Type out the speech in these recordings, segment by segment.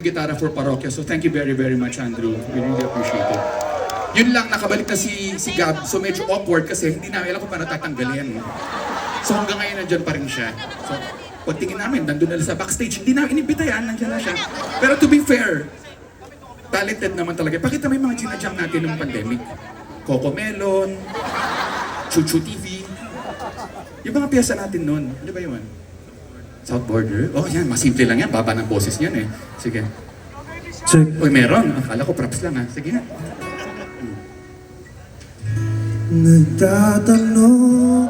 gitara for Parokya. So thank you very, very much, Andrew. We really appreciate it. Yun lang, nakabalik na si Gab. So medyo awkward kasi hindi namin alam kung paano tatanggalin. So hanggang ngayon nandyan pa rin siya. So pagtingin namin, nandun na sa backstage. Hindi namin inibita yan, nandyan na siya. Pero to be fair, talented naman talaga. Pakita mo yung mga ginajam natin nung pandemic. Coco Melon, Chuchu TV. Yung mga piyesa natin nun, di ba yun? South Border? Oh yan, masimple lang yan. Baba ng boses yan eh. Sige. Check. Uy, meron. Akala ko props lang ha. Sige nga. Nagtatanong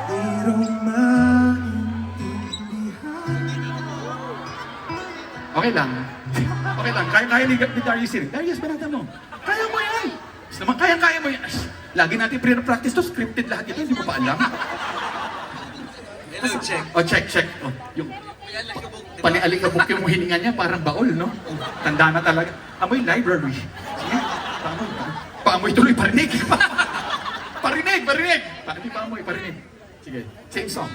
di raw maintindihan. Okay lang. Okay lang. Kaya ni Darius yun. Darius, panata mo. Kaya mo yan. Basta naman, kaya mo yan. Lagi natin pre-practice to. Scripted lahat ito. Hindi mo pa alam. Hello, check. Oh, check. Oh, yung pali-alikabok yung hininga niya. Parang baol, no? Tanda na talaga. Amoy library. Sige. Paamoy tuloy. Parinig. Parinig. Hindi paamoy. Parinig. Sige. Same song.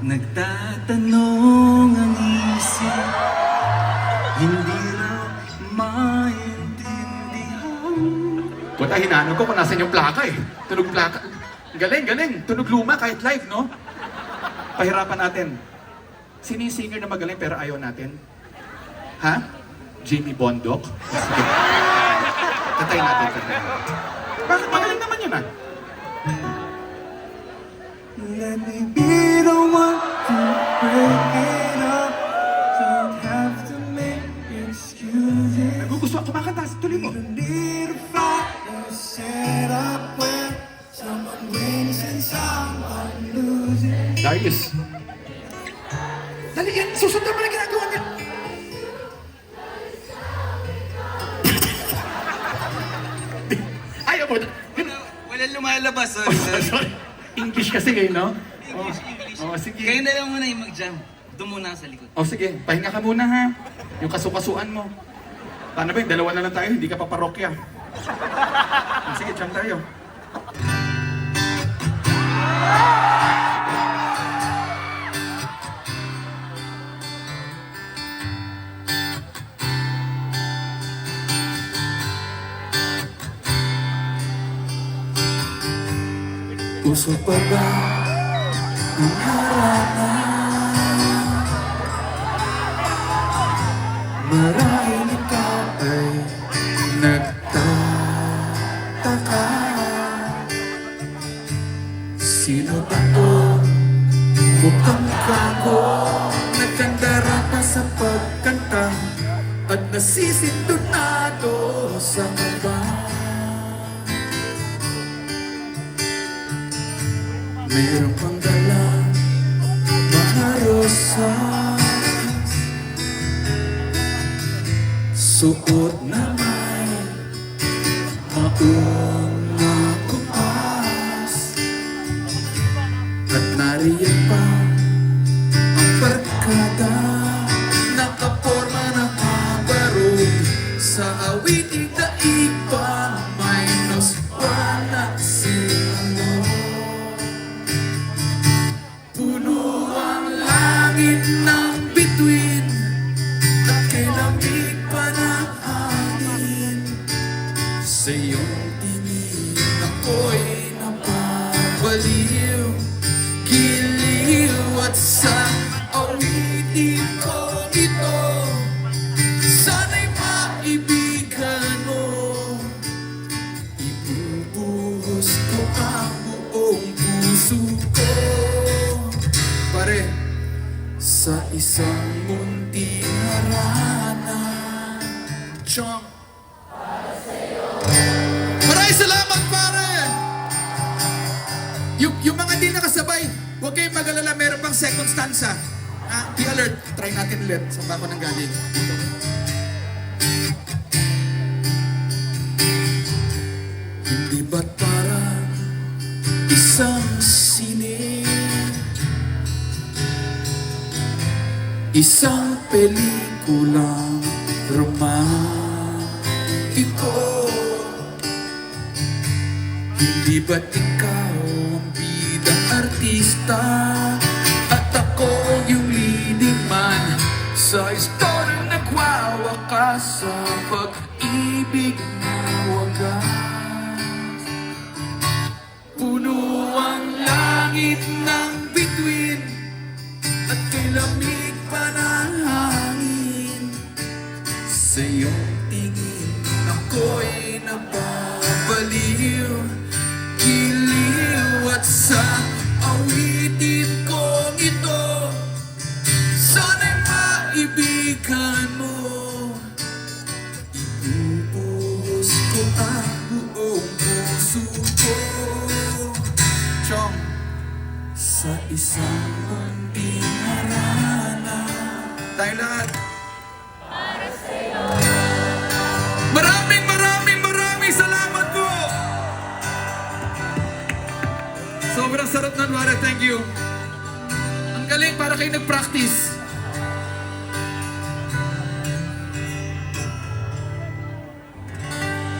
Nagtatanong ang isip, hindi raw maintindihan. Puta, hinanong ko kung nasan yung plaka eh. Tunog plaka. Galing. Tunog luma kahit live, no? Pahirapan natin. Sino yung singer na magaling pero ayaw natin? Ha? Jamie Bondoc? Sige. Tatay natin. Bakit magaling naman yun ah? Let me be the one to break it up. Don't have to make excuses. Nagugustuhan kumakanta. Tuloy mo. You don't need a fight to set up where someone wins and someone loses. Darius. Dali yan. Susundan mo na ginagawa niya. Ayaw mo. Walang lumalabas. Sorry. English kasi eh, no? English. Oh, sige. Kayo na lang muna yung mag-jam. Doon muna sa likod. O sige, pahinga ka muna ha. Yung kasukasuan mo. Paano ba yung dalawa na lang tayo, hindi ka pa parokya. Sige, jam tayo. Puso pa ba ang harapan? Marahil ikaw ay nagtataka. Sino ba to? Mukhang gago, nagkandara pa sa pagkanta at nasisintunado sa kaba. Mayroong pang dala, mga rosas, suot na may mauna kupas. At nariyan pa ang barkada, nakaporma na kabarong sa awiting daigpan. Minus one at sino. Puno ang langit ng bituin at kay lamig pa ng hangin. Sa iyong tingin ako'y napabaliw, giliw at sa awitin ko ito. Sana'y maibigan mo, ibubuhos ko ang buong puso ko. Pare, sa isang munting harana. Chong. Maraming salamat, pare! Yung mga di nakasabay, huwag kayong mag-alala, meron pang second stanza. Be alert. Try natin ulit. Saan ba ako nang galing? Dito. Hindi ba't parang isang sine? Isang pelikulang romantiko. Hindi ba't ikaw ang bidang artista at ako yung leading man? Sa istoryang nagwawakas sa pag-ibig na wagas. Puno ang langit ng bituin at kay lamig pa ng hangin. Sa iyong tingin ako'y nababaliw, giliw at sa awitin kong ito sana'y maibigan mo. Ibubuhos ko ang buong puso ko, Chong, sa isang munting harana. Tayo lahat. Maraming salamat po. Sobrang sarap na, Mare. Thank you. Ang galing, para kayo nag-practice.